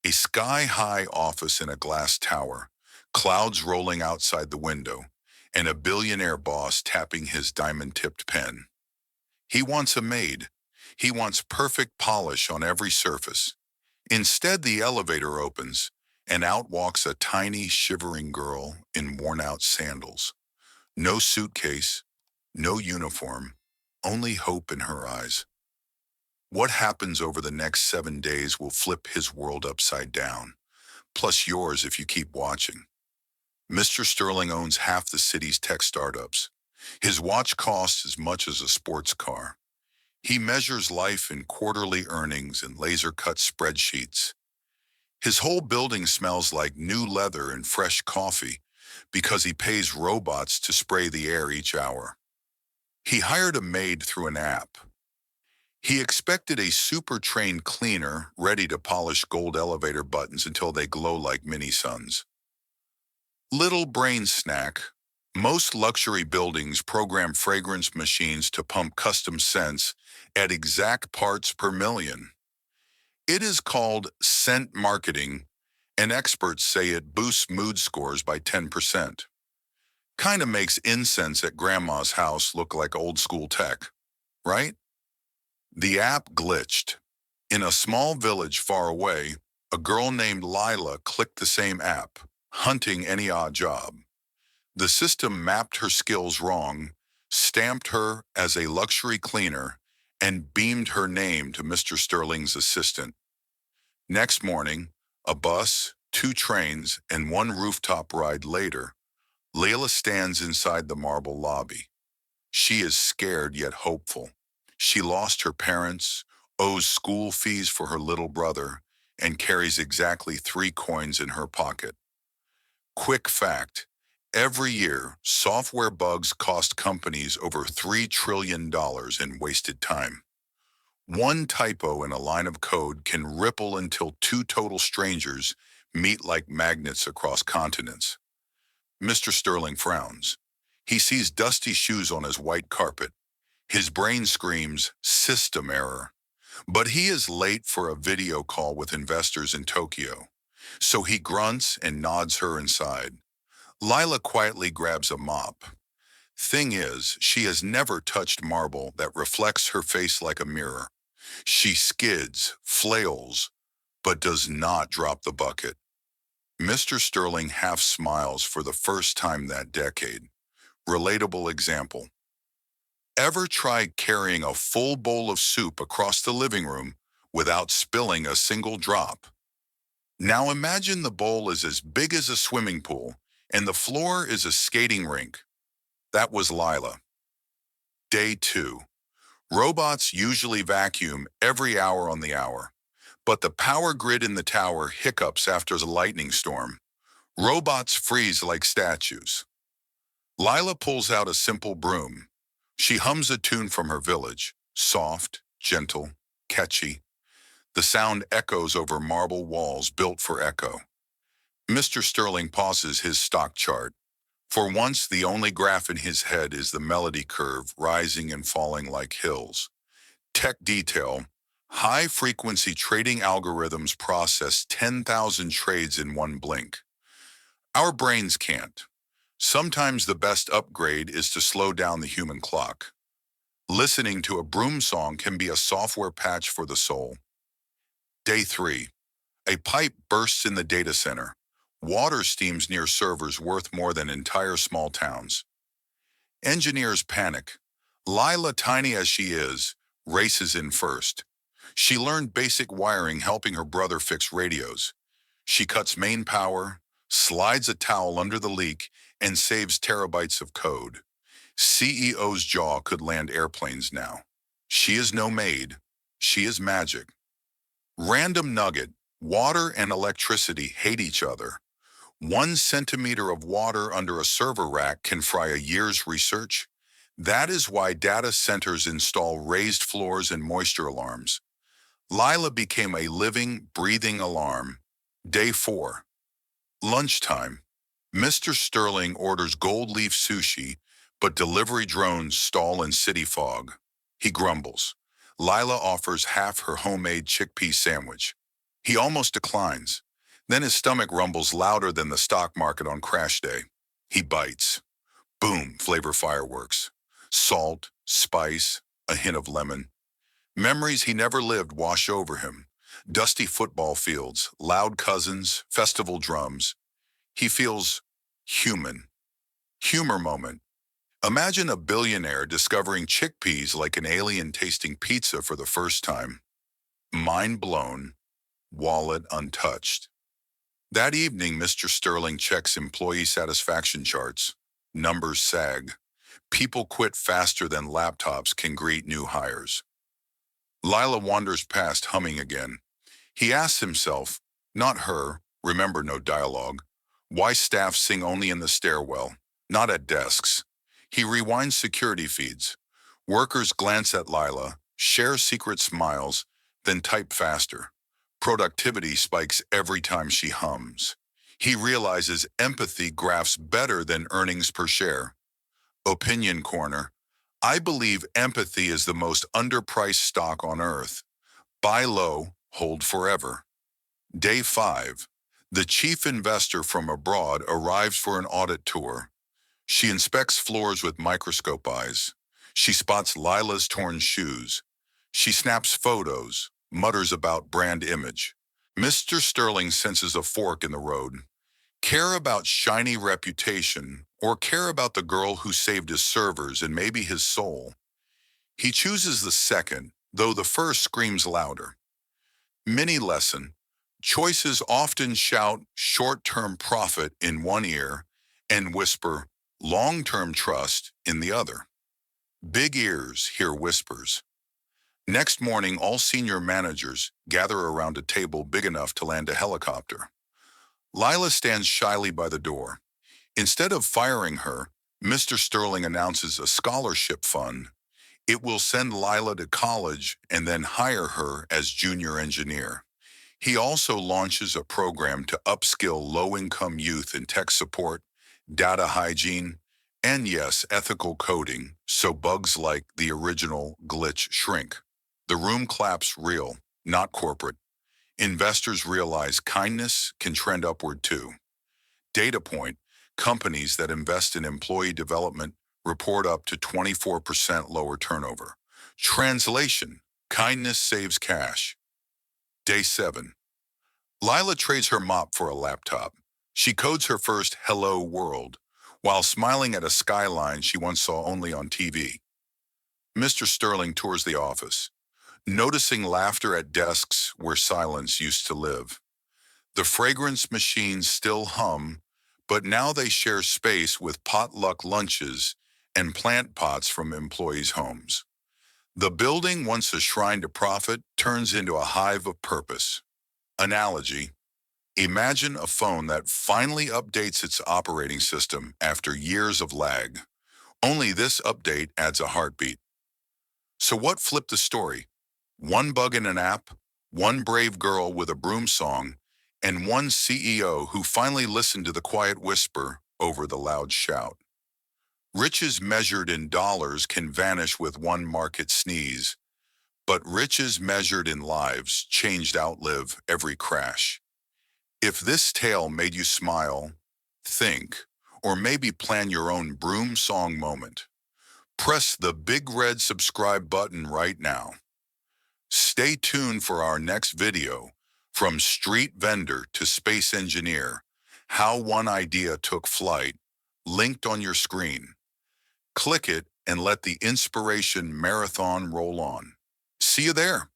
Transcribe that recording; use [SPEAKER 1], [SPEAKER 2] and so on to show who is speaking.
[SPEAKER 1] A sky-high office in a glass tower, clouds rolling outside the window, and a billionaire boss tapping his diamond-tipped pen. He wants a maid. He wants perfect polish on every surface. Instead, the elevator opens, and out walks a tiny, shivering girl in worn-out sandals. No suitcase, no uniform, only hope in her eyes. What happens over the next 7 days will flip his world upside down, plus yours if you keep watching. Mr. Sterling owns half the city's tech startups. His watch costs as much as a sports car. He measures life in quarterly earnings and laser-cut spreadsheets. His whole building smells like new leather and fresh coffee because he pays robots to spray the air each hour. He hired a maid through an app. He expected a super-trained cleaner ready to polish gold elevator buttons until they glow like mini-suns. Little brain snack. Most luxury buildings program fragrance machines to pump custom scents at exact parts per million. It is called scent marketing, and experts say it boosts mood scores by 10%. Kinda makes incense at grandma's house look like old school tech, right? The app glitched. In a small village far away, a girl named Lila clicked the same app, hunting any odd job. The system mapped her skills wrong, stamped her as a luxury cleaner, and beamed her name to Mr. Sterling's assistant. Next morning, a bus, two trains, and one rooftop ride later, Layla stands inside the marble lobby. She is scared yet hopeful. She lost her parents, owes school fees for her little brother, and carries exactly 3 coins in her pocket. Quick fact, every year, software bugs cost companies over $3 trillion in wasted time. One typo in a line of code can ripple until two total strangers meet like magnets across continents. Mr. Sterling frowns. He sees dusty shoes on his white carpet. His brain screams, system error. But he is late for a video call with investors in Tokyo. So he grunts and nods her inside. Lila quietly grabs a mop. Thing is, she has never touched marble that reflects her face like a mirror. She skids, flails, but does not drop the bucket. Mr. Sterling half smiles for the first time that decade. Relatable example. Ever tried carrying a full bowl of soup across the living room without spilling a single drop? Now imagine the bowl is as big as a swimming pool and the floor is a skating rink. That was Lila. Day 2. Robots usually vacuum every hour on the hour, but the power grid in the tower hiccups after a lightning storm. Robots freeze like statues. Lila pulls out a simple broom. She hums a tune from her village, soft, gentle, catchy. The sound echoes over marble walls built for echo. Mr. Sterling pauses his stock chart. For once, the only graph in his head is the melody curve rising and falling like hills. Tech detail. High-frequency trading algorithms process 10,000 trades in one blink. Our brains can't. Sometimes the best upgrade is to slow down the human clock. Listening to a broom song can be a software patch for the soul. Day 3. A pipe bursts in the data center. Water steams near servers worth more than entire small towns. Engineers panic. Lila, tiny as she is, races in first. She learned basic wiring helping her brother fix radios. She cuts main power, slides a towel under the leak, and saves terabytes of code. CEO's jaw could land airplanes now. She is no maid. She is magic. Random nugget. Water and electricity hate each other. 1 centimeter of water under a server rack can fry a year's research. That is why data centers install raised floors and moisture alarms. Lila became a living, breathing alarm. Day 4. Lunchtime. Mr. Sterling orders gold leaf sushi, but delivery drones stall in city fog. He grumbles. Lila offers half her homemade chickpea sandwich. He almost declines. Then his stomach rumbles louder than the stock market on crash day. He bites. Boom, flavor fireworks. Salt, spice, a hint of lemon. Memories he never lived wash over him. Dusty football fields, loud cousins, festival drums. He feels human. Humor moment. Imagine a billionaire discovering chickpeas like an alien tasting pizza for the first time. Mind blown, wallet untouched. That evening, Mr. Sterling checks employee satisfaction charts. Numbers sag. People quit faster than laptops can greet new hires. Lila wanders past, humming again. He asks himself, not her, remember no dialogue, why staff sing only in the stairwell, not at desks. He rewinds security feeds. Workers glance at Lila, share secret smiles, then type faster. Productivity spikes every time she hums. He realizes empathy graphs better than earnings per share. Opinion Corner. I believe empathy is the most underpriced stock on earth. Buy low, hold forever. Day 5. The chief investor from abroad arrives for an audit tour. She inspects floors with microscope eyes. She spots Lila's torn shoes. She snaps photos, mutters about brand image. Mr. Sterling senses a fork in the road. Care about shiny reputation, or care about the girl who saved his servers and maybe his soul? He chooses the second, though the first screams louder. Mini lesson. Choices often shout short-term profit in one ear and whisper long-term trust in the other. Big ears hear whispers. Next morning, all senior managers gather around a table big enough to land a helicopter. Lila stands shyly by the door. Instead of firing her, Mr. Sterling announces a scholarship fund. It will send Lila to college and then hire her as junior engineer. He also launches a program to upskill low-income youth in tech support, data hygiene, and yes, ethical coding, so bugs like the original glitch shrink. The room claps real, not corporate. Investors realize kindness can trend upward too. Data point, companies that invest in employee development report up to 24% lower turnover. Translation, kindness saves cash. Day 7. Lila trades her mop for a laptop. She codes her first hello world while smiling at a skyline she once saw only on TV. Mr. Sterling tours the office, noticing laughter at desks where silence used to live. The fragrance machines still hum, but now they share space with potluck lunches and plant pots from employees' homes. The building, once a shrine to profit, turns into a hive of purpose. Analogy. Imagine a phone that finally updates its operating system after years of lag. Only this update adds a heartbeat. So what flipped the story? One bug in an app, one brave girl with a broom song, and one CEO who finally listened to the quiet whisper over the loud shout. Riches measured in dollars can vanish with one market sneeze, but riches measured in lives changed outlive every crash. If this tale made you smile, think, or maybe plan your own broom song moment, press the big red subscribe button right now. Stay tuned for our next video, From Street Vendor to Space Engineer, How One Idea Took Flight, linked on your screen. Click it and let the inspiration marathon roll on. See you there.